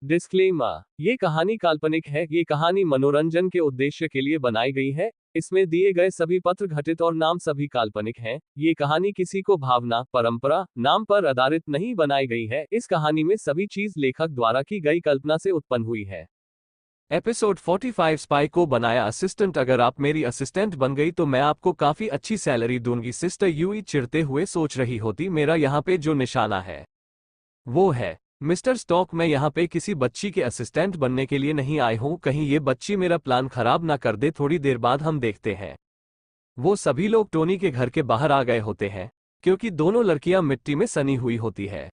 Disclaimer, ये कहानी काल्पनिक है। ये कहानी मनोरंजन के उद्देश्य के लिए बनाई गई है। इसमें दिए गए सभी पात्र घटित और नाम सभी काल्पनिक हैं। ये कहानी किसी को भावना, परंपरा, नाम पर आधारित नहीं बनाई गई है। इस कहानी में सभी चीज लेखक द्वारा की गई कल्पना से उत्पन्न हुई है। एपिसोड 45 स्पाई को बनाया असिस्टेंट। अगर आप मेरी असिस्टेंट बन गई तो मैं आपको काफी अच्छी सैलरी दूंगी। सिस्टर यूई चिढ़ते हुए सोच रही होती। मेरा यहाँ पे जो निशाना है वो है मिस्टर स्टॉक। मैं यहाँ पे किसी बच्ची के असिस्टेंट बनने के लिए नहीं आई हूँ। कहीं ये बच्ची मेरा प्लान खराब ना कर दे। थोड़ी देर बाद हम देखते हैं वो सभी लोग टोनी के घर के बाहर आ गए होते हैं, क्योंकि दोनों लड़कियां मिट्टी में सनी हुई होती है।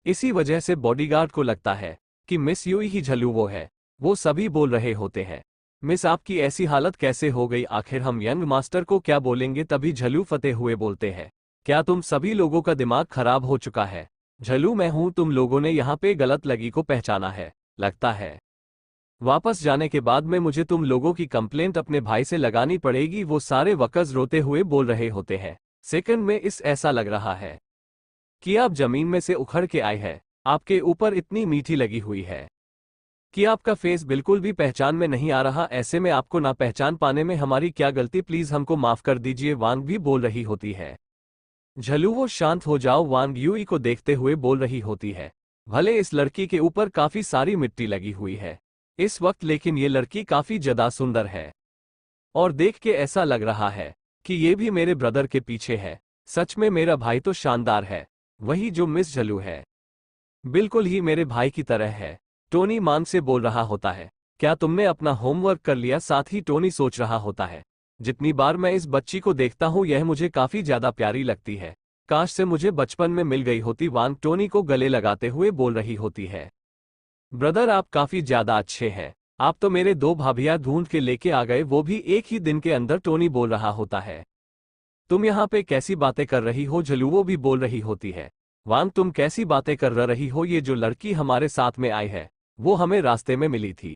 इसी वजह से बॉडीगार्ड को लगता है कि मिस यूई ही झल्लू वो है। वो सभी बोल रहे होते हैं, मिस आपकी ऐसी हालत कैसे हो गई? आखिर हम यंग मास्टर को क्या बोलेंगे? तभी झल्लू फते हुए बोलते हैं, क्या तुम सभी लोगों का दिमाग खराब हो चुका है? झल्लू मैं हूं। तुम लोगों ने यहाँ पे गलत लगी को पहचाना है लगता है। वापस जाने के बाद में मुझे तुम लोगों की कंप्लेंट अपने भाई से लगानी पड़ेगी। वो सारे वकर्स रोते हुए बोल रहे होते हैं। सेकंड में इस ऐसा लग रहा है कि आप जमीन में से उखड़ के आए हैं। आपके ऊपर इतनी मीठी लगी हुई है कि आपका फेस बिल्कुल भी पहचान में नहीं आ रहा। ऐसे में आपको ना पहचान पाने में हमारी क्या गलती? प्लीज हमको माफ कर दीजिए, वांग भी बोल रही होती है। झलू वो शांत हो जाओ, वांग यूई को देखते हुए बोल रही होती है। भले इस लड़की के ऊपर काफी सारी मिट्टी लगी हुई है इस वक्त, लेकिन ये लड़की काफी ज्यादा सुंदर है और देख के ऐसा लग रहा है कि ये भी मेरे ब्रदर के पीछे है। सच में मेरा भाई तो शानदार है, वही जो मिस झलू है बिल्कुल ही मेरे भाई की तरह है। टोनी मान से बोल रहा होता है, क्या तुमने अपना होमवर्क कर लिया? साथ ही टोनी सोच रहा होता है, जितनी बार मैं इस बच्ची को देखता हूँ यह मुझे काफी ज्यादा प्यारी लगती है। काश से मुझे बचपन में मिल गई होती। वांग टोनी को गले लगाते हुए बोल रही होती है, ब्रदर आप काफी ज्यादा अच्छे हैं। आप तो मेरे दो भाभियां ढूंढ के लेके आ गए, वो भी एक ही दिन के अंदर। टोनी बोल रहा होता है, तुम यहाँ पे कैसी बातें कर रही हो? झलू वो भी बोल रही होती है, वांग तुम कैसी बातें कर रही हो? ये जो लड़की हमारे साथ में आई है वो हमें रास्ते में मिली थी,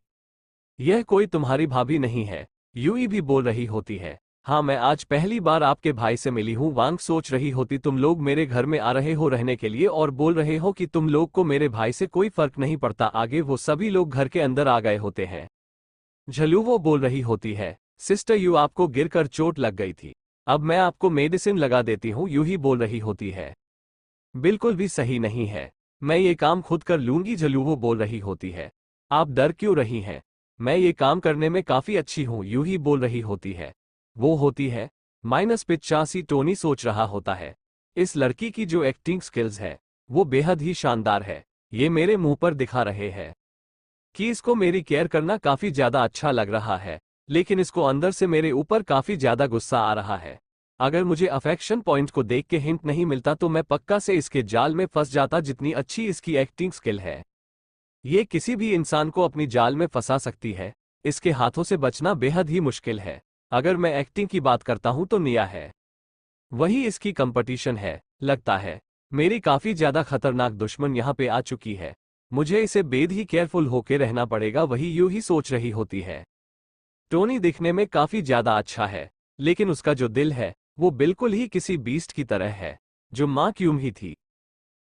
यह कोई तुम्हारी भाभी नहीं है। यूई भी बोल रही होती है, हाँ मैं आज पहली बार आपके भाई से मिली हूँ। वांग सोच रही होती, तुम लोग मेरे घर में आ रहे हो रहने के लिए और बोल रहे हो कि तुम लोग को मेरे भाई से कोई फर्क नहीं पड़ता। आगे वो सभी लोग घर के अंदर आ गए होते हैं। झलू वो बोल रही होती है, सिस्टर यू आपको गिरकर चोट लग गई थी, अब मैं आपको मेडिसिन लगा देती हूँ। यूं ही बोल रही होती है, बिल्कुल भी सही नहीं है, मैं ये काम खुद कर लूंगी। झलू वो बोल रही होती है, आप डर क्यों रही हैं? मैं ये काम करने में काफी अच्छी हूं। यूं ही बोल रही होती है, वो होती है -85। टोनी सोच रहा होता है, इस लड़की की जो एक्टिंग स्किल्स है वो बेहद ही शानदार है। ये मेरे मुंह पर दिखा रहे हैं कि इसको मेरी केयर करना काफी ज्यादा अच्छा लग रहा है, लेकिन इसको अंदर से मेरे ऊपर काफी ज्यादा गुस्सा आ रहा है। अगर मुझे अफेक्शन पॉइंट को देख के हिंट नहीं मिलता तो मैं पक्का से इसके जाल में फंस जाता। जितनी अच्छी इसकी एक्टिंग स्किल है, ये किसी भी इंसान को अपनी जाल में फंसा सकती है। इसके हाथों से बचना बेहद ही मुश्किल है। अगर मैं एक्टिंग की बात करता हूं तो निया है, वही इसकी कंपटीशन है। लगता है मेरी काफी ज्यादा खतरनाक दुश्मन यहाँ पे आ चुकी है, मुझे इसे बेद ही केयरफुल होके रहना पड़ेगा। वही यूं ही सोच रही होती है। टोनी दिखने में काफी ज्यादा अच्छा है, लेकिन उसका जो दिल है वो बिल्कुल ही किसी बीस्ट की तरह है। जो माँ क्यूम ही थी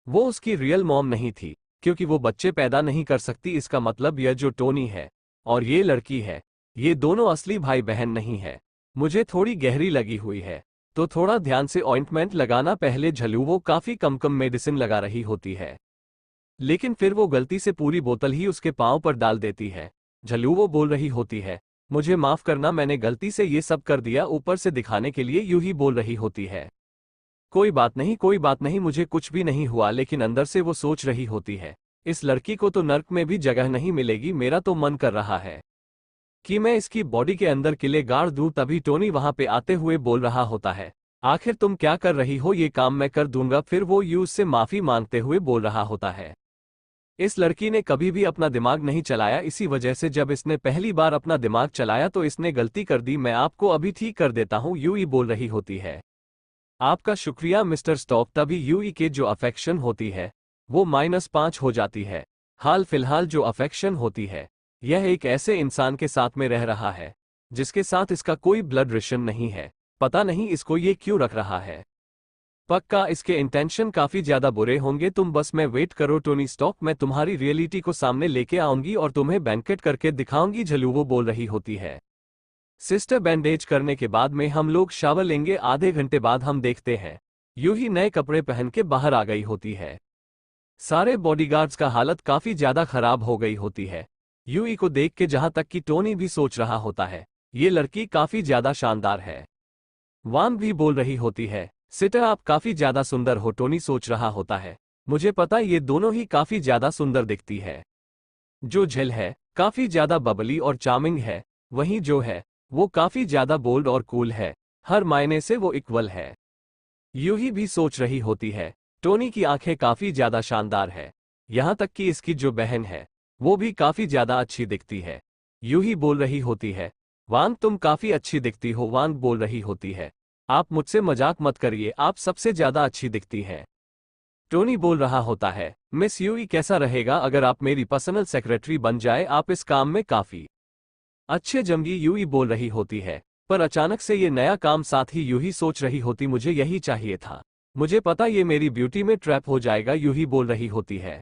वो उसकी रियल मॉम नहीं थी, क्योंकि वो बच्चे पैदा नहीं कर सकती। इसका मतलब यह जो टोनी है और ये लड़की है, ये दोनों असली भाई बहन नहीं है। मुझे थोड़ी गहरी लगी हुई है तो थोड़ा ध्यान से ऑइंटमेंट लगाना। पहले झलू वो काफी कम कम मेडिसिन लगा रही होती है, लेकिन फिर वो गलती से पूरी बोतल ही उसके पांव पर डाल देती है। झलू वो बोल रही होती है, मुझे माफ करना, मैंने गलती से ये सब कर दिया। ऊपर से दिखाने के लिए यूं ही बोल रही होती है, कोई बात नहीं कोई बात नहीं, मुझे कुछ भी नहीं हुआ। लेकिन अंदर से वो सोच रही होती है, इस लड़की को तो नर्क में भी जगह नहीं मिलेगी। मेरा तो मन कर रहा है कि मैं इसकी बॉडी के अंदर किले गाड़ दूं। तभी टोनी वहां पे आते हुए बोल रहा होता है, आखिर तुम क्या कर रही हो? ये काम मैं कर दूंगा। फिर वो यूज से माफी मांगते हुए बोल रहा होता है, इस लड़की ने कभी भी अपना दिमाग नहीं चलाया, इसी वजह से जब इसने पहली बार अपना दिमाग चलाया तो इसने गलती कर दी। मैं आपको अभी ठीक कर देता हूं। यूई बोल रही होती है, आपका शुक्रिया मिस्टर स्टॉक। तभी यूई के जो अफेक्शन होती है वो -5 हो जाती है। हाल फिलहाल जो अफेक्शन होती है यह एक ऐसे इंसान के साथ में रह रहा है जिसके साथ इसका कोई ब्लड रिलेशन नहीं है। पता नहीं इसको ये क्यों रख रहा है। पक्का इसके इंटेंशन काफी ज्यादा बुरे होंगे, तुम बस में वेट करो टोनी स्टॉक, मैं तुम्हारी रियलिटी को सामने लेके आऊंगी और तुम्हें बैंकेट करके दिखाऊंगी। झलू वो बोल रही होती है। सिस्टर, बैंडेज करने के बाद में हम लोग शावर लेंगे, आधे घंटे बाद हम देखते हैं। यूं ही नए कपड़े पहन के बाहर आ गई होती है। सारे बॉडीगार्ड्स का हालत काफी ज्यादा खराब हो गई होती है यूई को देख के, जहां तक कि टोनी भी सोच रहा होता है ये लड़की काफी ज्यादा शानदार है। वान भी बोल रही होती है, सिटर आप काफी ज्यादा सुंदर हो। टोनी सोच रहा होता है, मुझे पता ये दोनों ही काफी ज्यादा सुंदर दिखती है। जो झेल है काफी ज्यादा बबली और चार्मिंग है, वहीं जो है वो काफी ज्यादा बोल्ड और कूल है। हर मायने से वो इक्वल है। यूही भी सोच रही होती है, टोनी की आंखें काफी ज्यादा शानदार है, यहां तक कि इसकी जो बहन है वो भी काफी ज्यादा अच्छी दिखती है। यूही बोल रही होती है, वांग तुम काफी अच्छी दिखती हो। वांग बोल रही होती है, आप मुझसे मजाक मत करिए, आप सबसे ज्यादा अच्छी दिखती हैं। टोनी बोल रहा होता है, मिस यूई कैसा रहेगा अगर आप मेरी पर्सनल सेक्रेटरी बन जाए, आप इस काम में काफी अच्छे जमगी। यूई बोल रही होती है, पर अचानक से ये नया काम, साथ ही यूही सोच रही होती मुझे यही चाहिए था, मुझे पता ये मेरी ब्यूटी में ट्रैप हो जाएगा। यूही बोल रही होती है,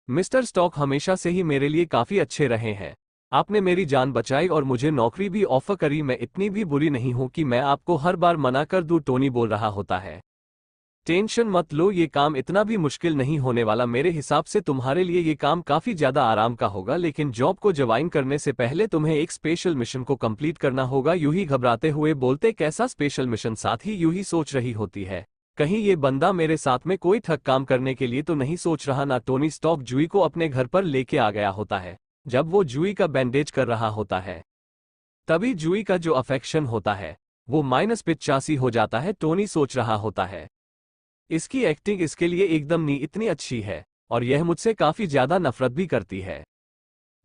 मिस्टर स्टॉक हमेशा से ही मेरे लिए काफी अच्छे रहे हैं, आपने मेरी जान बचाई और मुझे नौकरी भी ऑफर करी, मैं इतनी भी बुरी नहीं हूं कि मैं आपको हर बार मना कर दूं। टोनी बोल रहा होता है, टेंशन मत लो, ये काम इतना भी मुश्किल नहीं होने वाला, मेरे हिसाब से तुम्हारे लिए ये काम काफी ज्यादा आराम का होगा, लेकिन जॉब को ज्वाइन करने से पहले तुम्हें एक स्पेशल मिशन को कंप्लीट करना होगा। यूही घबराते हुए बोलते, कैसा स्पेशल मिशन? साथ ही यूही सोच रही होती है, कहीं ये बंदा मेरे साथ में कोई ठग काम करने के लिए तो नहीं सोच रहा ना। टोनी स्टॉक जूई को अपने घर पर लेके आ गया होता है। जब वो जूई का बैंडेज कर रहा होता है तभी जूई का जो अफेक्शन होता है वो -85 हो जाता है। टोनी सोच रहा होता है, इसकी एक्टिंग इसके लिए एकदम नहीं इतनी अच्छी है और यह मुझसे काफी ज्यादा नफरत भी करती है,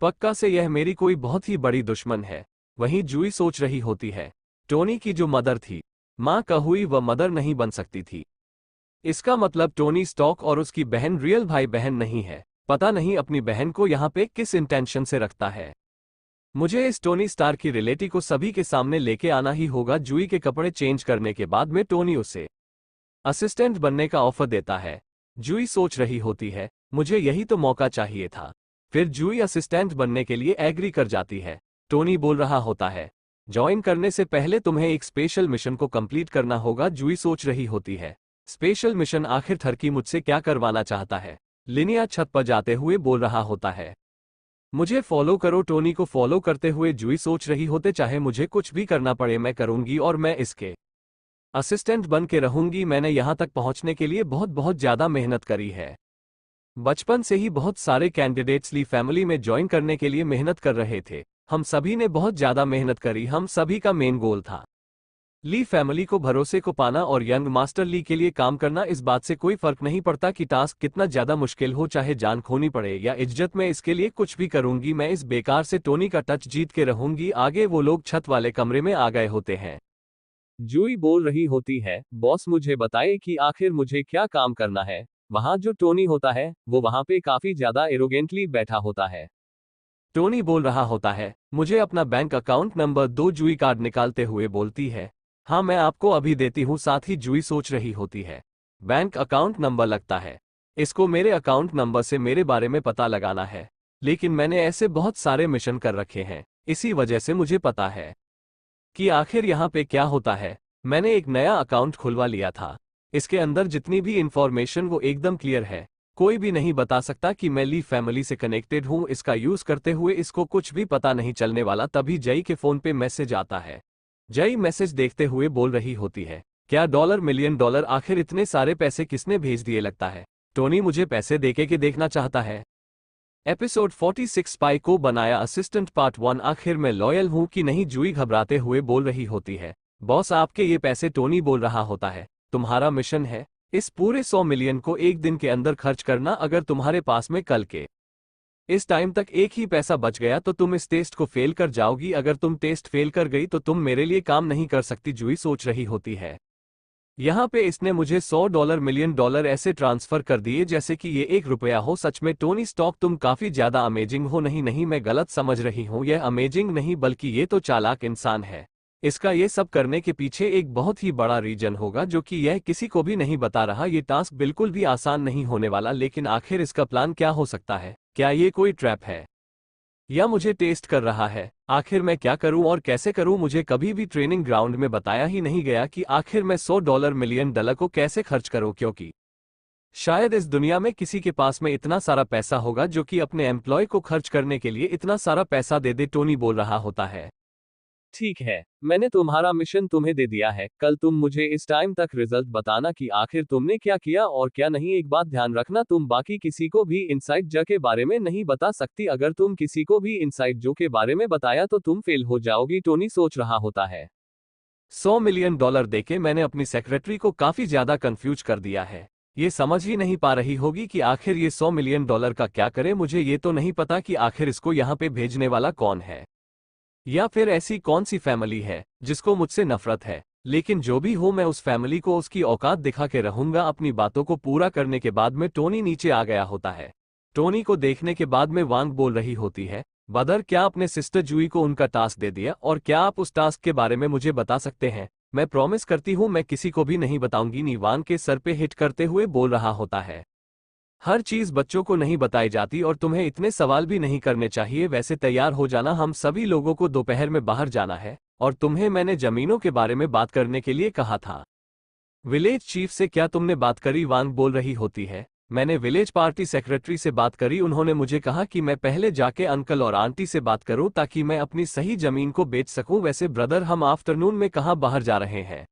पक्का से यह मेरी कोई बहुत ही बड़ी दुश्मन है। वहीं जूई सोच रही होती है, टोनी की जो मदर थी, मां का हुई वह मदर नहीं बन सकती थी, इसका मतलब टोनी स्टॉक और उसकी बहन रियल भाई बहन नहीं है। पता नहीं अपनी बहन को यहाँ पे किस इंटेंशन से रखता है। मुझे इस टोनी स्टार की रिलेटिव को सभी के सामने लेके आना ही होगा। जूई के कपड़े चेंज करने के बाद में टोनी उसे असिस्टेंट बनने का ऑफर देता है। जूई सोच रही होती है, मुझे यही तो मौका चाहिए था। फिर जूई असिस्टेंट बनने के लिए एग्री कर जाती है। टोनी बोल रहा होता है, ज्वाइन करने से पहले तुम्हें एक स्पेशल मिशन को कंप्लीट करना होगा। जूई सोच रही होती है, स्पेशल मिशन? आखिर थर्की मुझसे क्या करवाना चाहता है? लिनिया छत पर जाते हुए बोल रहा होता है, मुझे फॉलो करो। टोनी को फॉलो करते हुए जूई सोच रही होते, चाहे मुझे कुछ भी करना पड़े मैं करूंगी और मैं इसके असिस्टेंट बन के रहूंगी। मैंने यहां तक पहुंचने के लिए बहुत बहुत ज्यादा मेहनत करी है। बचपन से ही बहुत सारे कैंडिडेट्स ली फैमिली में ज्वाइन करने के लिए मेहनत कर रहे थे। हम सभी ने बहुत ज्यादा मेहनत करी, हम सभी का मेन गोल था ली फैमिली को भरोसे को पाना और यंग मास्टर ली के लिए काम करना। इस बात से कोई फर्क नहीं पड़ता कि टास्क कितना ज्यादा मुश्किल हो, चाहे जान खोनी पड़े या इज्जत, में इसके लिए कुछ भी करूंगी। मैं इस बेकार से टोनी का टच जीत के रहूंगी। आगे वो लोग छत वाले कमरे में आ गए होते हैं। जूई बोल रही होती है, बॉस मुझे बताए कि आखिर मुझे क्या काम करना है। वहां जो टोनी होता है वो वहां पे काफी ज्यादा एरोगेंटली बैठा होता है। टोनी बोल रहा होता है, मुझे अपना बैंक अकाउंट नंबर दो। जूई कार्ड निकालते हुए बोलती है, हाँ मैं आपको अभी देती हूँ। साथ ही जूई सोच रही होती है, बैंक अकाउंट नंबर लगता है, इसको मेरे अकाउंट नंबर से मेरे बारे में पता लगाना है, लेकिन मैंने ऐसे बहुत सारे मिशन कर रखे हैं, इसी वजह से मुझे पता है कि आखिर यहाँ पे क्या होता है। मैंने एक नया अकाउंट खुलवा लिया था, इसके अंदर जितनी भी इंफॉर्मेशन वो एकदम क्लियर है, कोई भी नहीं बता सकता कि मैं ली फैमिली से कनेक्टेड हूँ। इसका यूज करते हुए इसको कुछ भी पता नहीं चलने वाला। तभी जई के फोन पे मैसेज आता है। जई मैसेज देखते हुए बोल रही होती है, क्या $1 मिलियन? आखिर इतने सारे पैसे किसने भेज दिए? लगता है टोनी मुझे पैसे देके के देखना चाहता है। एपिसोड 46 स्पाई को बनाया असिस्टेंट पार्ट 1। आखिर मैं लॉयल हूं कि नहीं? जूई घबराते हुए बोल रही होती है, बॉस आपके ये पैसे? टोनी बोल रहा होता है, तुम्हारा मिशन है इस पूरे 100 मिलियन को एक दिन के अंदर खर्च करना। अगर तुम्हारे पास में कल के इस टाइम तक एक ही पैसा बच गया तो तुम इस टेस्ट को फेल कर जाओगी। अगर तुम टेस्ट फेल कर गई तो तुम मेरे लिए काम नहीं कर सकती। जूई सोच रही होती है, यहाँ पे इसने मुझे $100 मिलियन ऐसे ट्रांसफर कर दिए जैसे कि ये ₹1 हो। सच में टोनी स्टॉक तुम काफी ज्यादा अमेजिंग हो। नहीं नहीं मैं गलत समझ रही हूँ, यह अमेजिंग नहीं बल्कि ये तो चालाक इंसान है। इसका ये सब करने के पीछे एक बहुत ही बड़ा रीजन होगा जो कि यह किसी को भी नहीं बता रहा। ये टास्क बिल्कुल भी आसान नहीं होने वाला, लेकिन आखिर इसका प्लान क्या हो सकता है? क्या ये कोई ट्रैप है या मुझे टेस्ट कर रहा है? आखिर मैं क्या करूं और कैसे करूं? मुझे कभी भी ट्रेनिंग ग्राउंड में बताया ही नहीं गया कि आखिर मैं $100 मिलियन डॉलर को कैसे खर्च करूं, क्योंकि शायद इस दुनिया में किसी के पास में इतना सारा पैसा होगा जो कि अपने एम्प्लॉय को खर्च करने के लिए इतना सारा पैसा दे दे। टोनी बोल रहा होता है। ठीक है, मैंने तुम्हारा मिशन तुम्हें दे दिया है। कल तुम मुझे इस टाइम तक रिजल्ट बताना कि आखिर तुमने क्या किया और क्या नहीं। एक बात ध्यान रखना, तुम बाकी किसी को भी इनसाइड जो के बारे में नहीं बता सकती। अगर तुम किसी को भी इनसाइड जो के बारे में बताया तो तुम फेल हो जाओगी। टोनी सोच रहा होता है। $100 मिलियन देके मैंने अपनी सेक्रेटरी को काफी ज्यादा कंफ्यूज कर दिया है। ये समझ ही नहीं पा रही होगी कि आखिर ये $100 मिलियन का क्या करे। मुझे ये तो नहीं पता कि आखिर इसको यहाँ पे भेजने वाला कौन है, या फिर ऐसी कौन सी फैमिली है जिसको मुझसे नफरत है। लेकिन जो भी हो, मैं उस फैमिली को उसकी औकात दिखा के रहूंगा। अपनी बातों को पूरा करने के बाद में टोनी नीचे आ गया होता है। टोनी को देखने के बाद में वांग बोल रही होती है, ब्रदर क्या आपने सिस्टर जूई को उनका टास्क दे दिया, और क्या आप उस टास्क के बारे में मुझे बता सकते हैं? मैं प्रॉमिस करती हूँ मैं किसी को भी नहीं बताऊंगी। नी वांग के सर पे हिट करते हुए बोल रहा होता है। हर चीज बच्चों को नहीं बताई जाती और तुम्हें इतने सवाल भी नहीं करने चाहिए। वैसे तैयार हो जाना, हम सभी लोगों को दोपहर में बाहर जाना है और तुम्हें मैंने जमीनों के बारे में बात करने के लिए कहा था। विलेज चीफ से क्या तुमने बात करी? वांग बोल रही होती है। मैंने विलेज पार्टी सेक्रेटरी से बात करी। उन्होंने मुझे कहा कि मैं पहले जाके अंकल और आंटी से बात करूं ताकि मैं अपनी सही जमीन को बेच सकूं। वैसे ब्रदर हम आफ्टरनून में कहाँ बाहर जा रहे हैं?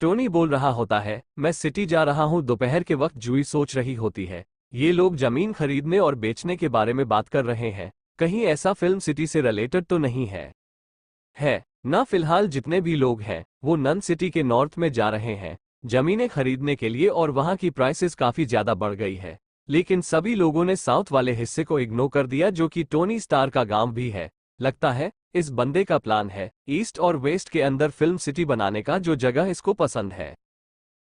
टोनी बोल रहा होता है, मैं सिटी जा रहा हूं दोपहर के वक्त। जूई सोच रही होती है, ये लोग जमीन खरीदने और बेचने के बारे में बात कर रहे हैं, कहीं ऐसा फिल्म सिटी से रिलेटेड तो नहीं है? ना फिलहाल जितने भी लोग हैं वो नन सिटी के नॉर्थ में जा रहे हैं जमीनें खरीदने के लिए, और वहां की प्राइसेस काफी ज्यादा बढ़ गई है। लेकिन सभी लोगों ने साउथ वाले हिस्से को इग्नोर कर दिया जो कि टोनी स्टार का गांव भी है। लगता है इस बंदे का प्लान है ईस्ट और वेस्ट के अंदर फिल्म सिटी बनाने का। जो जगह इसको पसंद है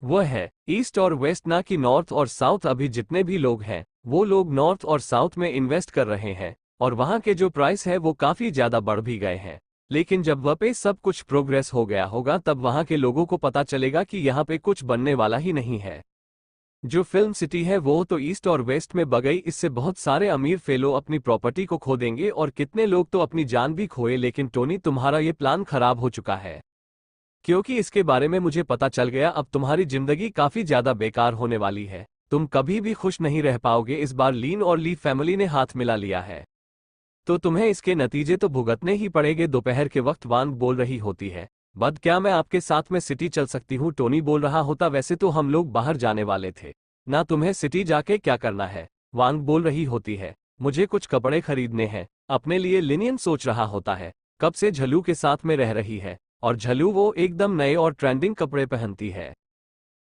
वह है ईस्ट और वेस्ट, ना कि नॉर्थ और साउथ। अभी जितने भी लोग हैं वो लोग नॉर्थ और साउथ में इन्वेस्ट कर रहे हैं और वहां के जो प्राइस है वो काफी ज्यादा बढ़ भी गए हैं। लेकिन जब वह पे सब कुछ प्रोग्रेस हो गया होगा तब वहां के लोगों को पता चलेगा कि यहाँ पे कुछ बनने वाला ही नहीं है। जो फिल्म सिटी है वो तो ईस्ट और वेस्ट में बगई, इससे बहुत सारे अमीर फेलो अपनी प्रॉपर्टी को खो देंगे और कितने लोग तो अपनी जान भी खोए। लेकिन टोनी तुम्हारा ये प्लान खराब हो चुका है, क्योंकि इसके बारे में मुझे पता चल गया। अब तुम्हारी जिंदगी काफी ज्यादा बेकार होने वाली है। तुम कभी भी खुश नहीं रह पाओगे। इस बार लीन और ली फैमिली ने हाथ मिला लिया है तो तुम्हें इसके नतीजे तो भुगतने ही पड़ेंगे। दोपहर के वक्त वांग बोल रही होती है, बद क्या मैं आपके साथ में सिटी चल सकती हूँ? टोनी बोल रहा होता, वैसे तो हम लोग बाहर जाने वाले थे ना, तुम्हें सिटी जाके क्या करना है? वांग बोल रही होती है, मुझे कुछ कपड़े खरीदने हैं अपने लिए। लिनियन सोच रहा होता है, कब से झलू के साथ में रह रही है और झलू वो एकदम नए और ट्रेंडिंग कपड़े पहनती है,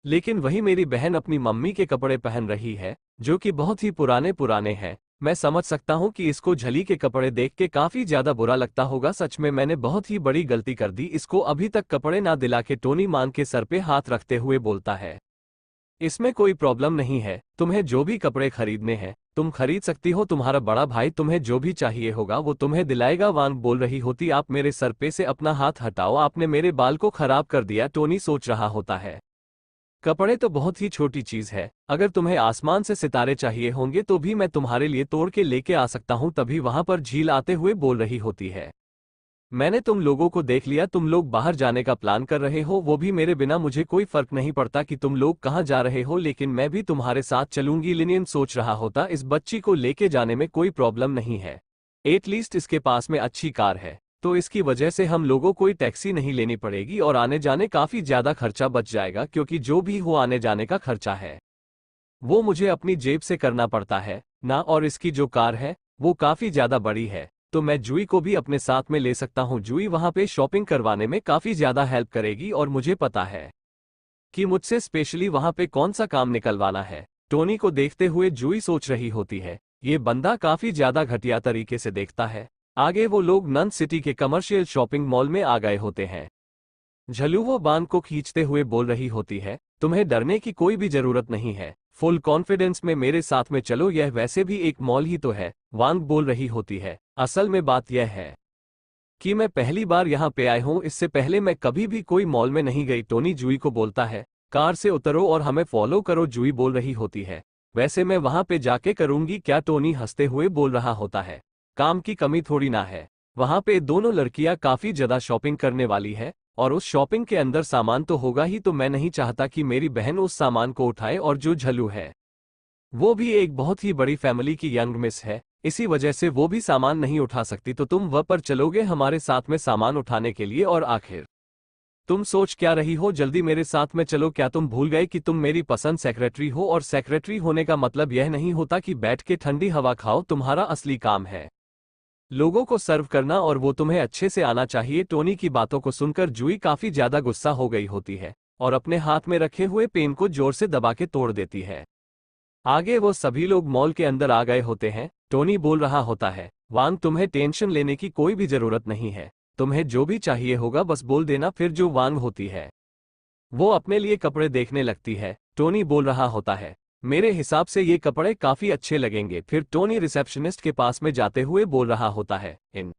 लेकिन वही मेरी बहन अपनी मम्मी के कपड़े पहन रही है जो कि बहुत ही पुराने पुराने हैं। मैं समझ सकता हूँ कि इसको झली के कपड़े देख के काफी ज्यादा बुरा लगता होगा। सच में मैंने बहुत ही बड़ी गलती कर दी, इसको अभी तक कपड़े ना दिला के। टोनी मान के सर पे हाथ रखते हुए बोलता है, इसमें कोई प्रॉब्लम नहीं है, तुम्हें जो भी कपड़े खरीदने हैं तुम खरीद सकती हो। तुम्हारा बड़ा भाई तुम्हें जो भी चाहिए होगा वो तुम्हें दिलाएगा। वांग बोल रही होती, आप मेरे सर पे से अपना हाथ हटाओ, आपने मेरे बाल को खराब कर दिया। टोनी सोच रहा होता है, कपड़े तो बहुत ही छोटी चीज है, अगर तुम्हें आसमान से सितारे चाहिए होंगे तो भी मैं तुम्हारे लिए तोड़ के लेके आ सकता हूं। तभी वहां पर झील आते हुए बोल रही होती है, मैंने तुम लोगों को देख लिया, तुम लोग बाहर जाने का प्लान कर रहे हो, वो भी मेरे बिना। मुझे कोई फर्क नहीं पड़ता कि तुम लोग कहां जा रहे हो, लेकिन मैं भी तुम्हारे साथ चलूंगी। लिनियन सोच रहा होता, इस बच्ची को लेके जाने में कोई प्रॉब्लम नहीं है, एटलीस्ट इसके पास में अच्छी कार है तो इसकी वजह से हम लोगों कोई टैक्सी नहीं लेनी पड़ेगी और आने जाने काफी ज्यादा खर्चा बच जाएगा, क्योंकि जो भी हो आने जाने का खर्चा है वो मुझे अपनी जेब से करना पड़ता है ना। और इसकी जो कार है वो काफी ज्यादा बड़ी है तो मैं जूई को भी अपने साथ में ले सकता हूँ। जूई वहां पे शॉपिंग करवाने में काफी ज्यादा हेल्प करेगी और मुझे पता है कि मुझसे स्पेशली वहां पे कौन सा काम निकलवाना है। टोनी को देखते हुए जूई सोच रही होती है, ये बंदा काफी ज्यादा घटिया तरीके से देखता है। आगे वो लोग नन सिटी के कमर्शियल शॉपिंग मॉल में आ गए होते हैं। झलू वो बान को खींचते हुए बोल रही होती है, तुम्हें डरने की कोई भी जरूरत नहीं है, फुल कॉन्फिडेंस में मेरे साथ में चलो, यह वैसे भी एक मॉल ही तो है। वांग बोल रही होती है, असल में बात यह है कि मैं पहली बार यहाँ पे आया हूँ, इससे पहले मैं कभी भी कोई मॉल में नहीं गई। टोनी जूही को बोलता है, कार से उतरो और हमें फॉलो करो। जूही बोल रही होती है, वैसे मैं वहां पे जाके करूंगी क्या? टोनी हंसते हुए बोल रहा होता है, काम की कमी थोड़ी ना है। वहां पे दोनों लड़कियां काफी ज्यादा शॉपिंग करने वाली है और उस शॉपिंग के अंदर सामान तो होगा ही, तो मैं नहीं चाहता कि मेरी बहन उस सामान को उठाए। और जो झल्लू है वो भी एक बहुत ही बड़ी फैमिली की यंग मिस है, इसी वजह से वो भी सामान नहीं उठा सकती। तो तुम वह पर चलोगे हमारे साथ में सामान उठाने के लिए? और आखिर तुम सोच क्या रही हो? जल्दी मेरे साथ में चलो। क्या तुम भूल गए कि तुम मेरी पसंद सेक्रेटरी हो? और सेक्रेटरी होने का मतलब यह नहीं होता कि बैठ के ठंडी हवा खाओ। तुम्हारा असली काम है लोगों को सर्व करना और वो तुम्हें अच्छे से आना चाहिए। टोनी की बातों को सुनकर जूही काफी ज्यादा गुस्सा हो गई होती है और अपने हाथ में रखे हुए पेन को जोर से दबा के तोड़ देती है। आगे वो सभी लोग मॉल के अंदर आ गए होते हैं। टोनी बोल रहा होता है, वांग तुम्हें टेंशन लेने की कोई भी जरूरत नहीं है, तुम्हें जो भी चाहिए होगा बस बोल देना। फिर जो वांग होती है वो अपने लिए कपड़े देखने लगती है। टोनी बोल रहा होता है, मेरे हिसाब से ये कपड़े काफी अच्छे लगेंगे। फिर टोनी रिसेप्शनिस्ट के पास में जाते हुए बोल रहा होता है, इन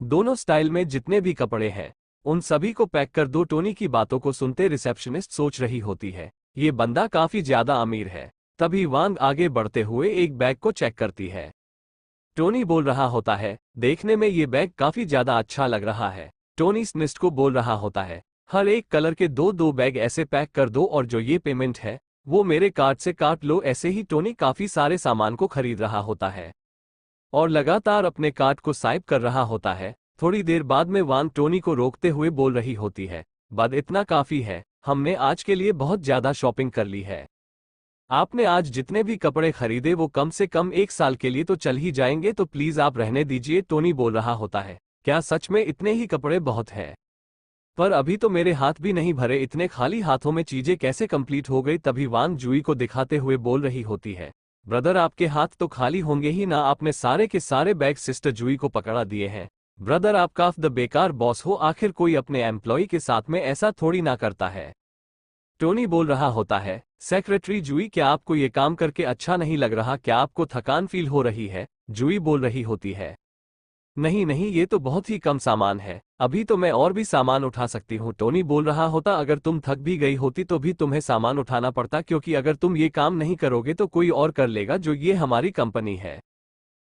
दोनों स्टाइल में जितने भी कपड़े हैं उन सभी को पैक कर दो। टोनी की बातों को सुनते रिसेप्शनिस्ट सोच रही होती है, ये बंदा काफी ज्यादा अमीर है। तभी वांग आगे बढ़ते हुए एक बैग को चेक करती है। टोनी बोल रहा होता है, देखने में ये बैग काफी ज्यादा अच्छा लग रहा है। टोनी स्निस्ट को बोल रहा होता है, हर एक कलर के दो दो बैग ऐसे पैक कर दो और जो ये पेमेंट है वो मेरे कार्ड से काट लो। ऐसे ही टोनी काफी सारे सामान को खरीद रहा होता है और लगातार अपने कार्ड को स्वाइप कर रहा होता है। थोड़ी देर बाद में वांग टोनी को रोकते हुए बोल रही होती है, बस इतना काफी है, हमने आज के लिए बहुत ज्यादा शॉपिंग कर ली है। आपने आज जितने भी कपड़े खरीदे वो कम से कम 1 साल के लिए तो चल ही जाएंगे, तो प्लीज आप रहने दीजिए। टोनी बोल रहा होता है, क्या सच में इतने ही कपड़े बहुत है? पर अभी तो मेरे हाथ भी नहीं भरे, इतने खाली हाथों में चीजें कैसे कंप्लीट हो गई? तभी वांग जूही को दिखाते हुए बोल रही होती है, ब्रदर आपके हाथ तो खाली होंगे ही ना, आपने सारे के सारे बैग सिस्टर जूही को पकड़ा दिए हैं। ब्रदर आप काफ द बेकार बॉस हो, आखिर कोई अपने एम्प्लॉय के साथ में ऐसा थोड़ी ना करता है। टोनी बोल रहा होता है, सेक्रेटरी जूही क्या आपको ये काम करके अच्छा नहीं लग रहा? क्या आपको थकान फील हो रही है? जूही बोल रही होती है, नहीं नहीं ये तो बहुत ही कम सामान है, अभी तो मैं और भी सामान उठा सकती हूँ। टोनी बोल रहा होता, अगर तुम थक भी गई होती तो भी तुम्हें सामान उठाना पड़ता, क्योंकि अगर तुम ये काम नहीं करोगे तो कोई और कर लेगा। जो ये हमारी कंपनी है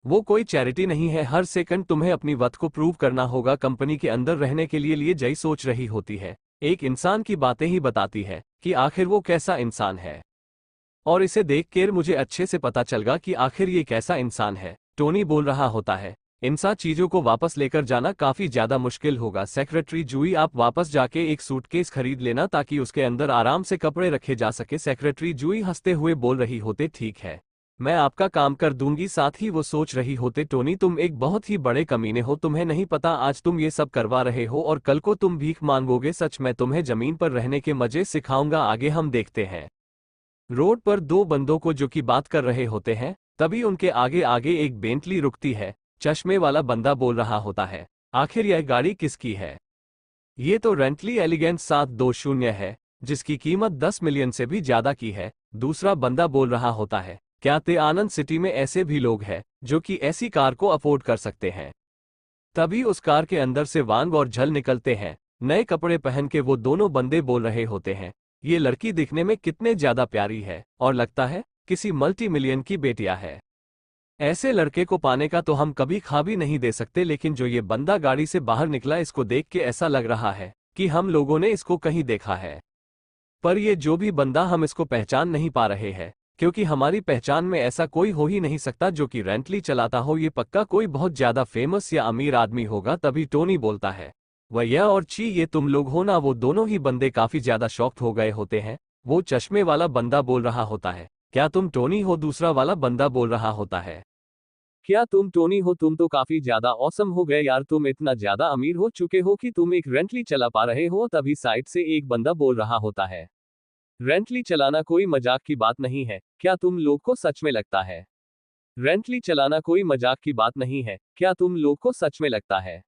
वो कोई चैरिटी नहीं है, हर सेकंड तुम्हें अपनी वक्त को प्रूव करना होगा। कंपनी के अंदर रहने के लिए जय सोच रही होती है, एक इंसान की बातें ही बताती है कि आखिर वो कैसा इंसान है और इसे देखकर मुझे अच्छे से पता चलगा कि आखिर ये कैसा इंसान है। टोनी बोल रहा होता है, इन सा चीजों को वापस लेकर जाना काफी ज्यादा मुश्किल होगा। सेक्रेटरी जूही आप वापस जाके एक सूटकेस खरीद लेना ताकि उसके अंदर आराम से कपड़े रखे जा सके। सेक्रेटरी जूही हंसते हुए बोल रही होते, ठीक है मैं आपका काम कर दूंगी। साथ ही वो सोच रही होते, टोनी तुम एक बहुत ही बड़े कमीने हो, तुम्हें नहीं पता आज तुम ये सब करवा रहे हो और कल को तुम भीख मांगोगे। सच मैं तुम्हें जमीन पर रहने के मजे सिखाऊंगा। आगे हम देखते हैं रोड पर दो बंदों को जो कि बात कर रहे होते हैं। तभी उनके आगे आगे एक बेंटली रुकती है। चश्मे वाला बंदा बोल रहा होता है, आखिर यह गाड़ी किसकी है? ये तो रेंटली एलिगेंट 720 है जिसकी कीमत 10 मिलियन से भी ज्यादा की है। दूसरा बंदा बोल रहा होता है, क्या ते आनंद सिटी में ऐसे भी लोग हैं जो कि ऐसी कार को अफोर्ड कर सकते हैं? तभी उस कार के अंदर से वांग और झल निकलते हैं। नए कपड़े पहन के वो दोनों बंदे बोल रहे होते हैं, ये लड़की दिखने में कितने ज्यादा प्यारी है और लगता है किसी मल्टी मिलियन की बेटिया है। ऐसे लड़के को पाने का तो हम कभी खा भी नहीं दे सकते। लेकिन जो ये बंदा गाड़ी से बाहर निकला इसको देख के ऐसा लग रहा है कि हम लोगों ने इसको कहीं देखा है, पर ये जो भी बंदा हम इसको पहचान नहीं पा रहे हैं, क्योंकि हमारी पहचान में ऐसा कोई हो ही नहीं सकता जो कि रेंटली चलाता हो। ये पक्का कोई बहुत ज्यादा फेमस या अमीर आदमी होगा। तभी टोनी बोलता है, भैया और ची ये तुम लोग हो ना? वो दोनों ही बंदे काफी ज्यादा शॉक्ड हो गए होते हैं। वो चश्मे वाला बंदा बोल रहा होता है, क्या तुम टोनी हो? दूसरा वाला बंदा बोल रहा होता है, क्या तुम टोनी हो? तुम तो काफी ज्यादा औसम हो गए यार, तुम इतना ज्यादा अमीर हो चुके हो कि तुम एक रेंटली चला पा रहे हो। तभी साइड से एक बंदा बोल रहा होता है, रेंटली चलाना कोई मजाक की बात नहीं है, क्या तुम लोग को सच में लगता है? रेंटली चलाना कोई मजाक की बात नहीं है, क्या तुम लोग को सच में लगता है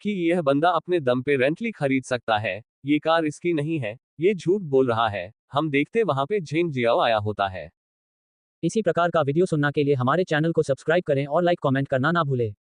कि यह बंदा अपने दम पे रेंटली खरीद सकता है? ये कार इसकी नहीं है, ये झूठ बोल रहा है। हम देखते वहां पे झेंग जियाओ आया होता है। इसी प्रकार का वीडियो सुनने के लिए हमारे चैनल को सब्सक्राइब करें और लाइक कमेंट करना ना भूलें।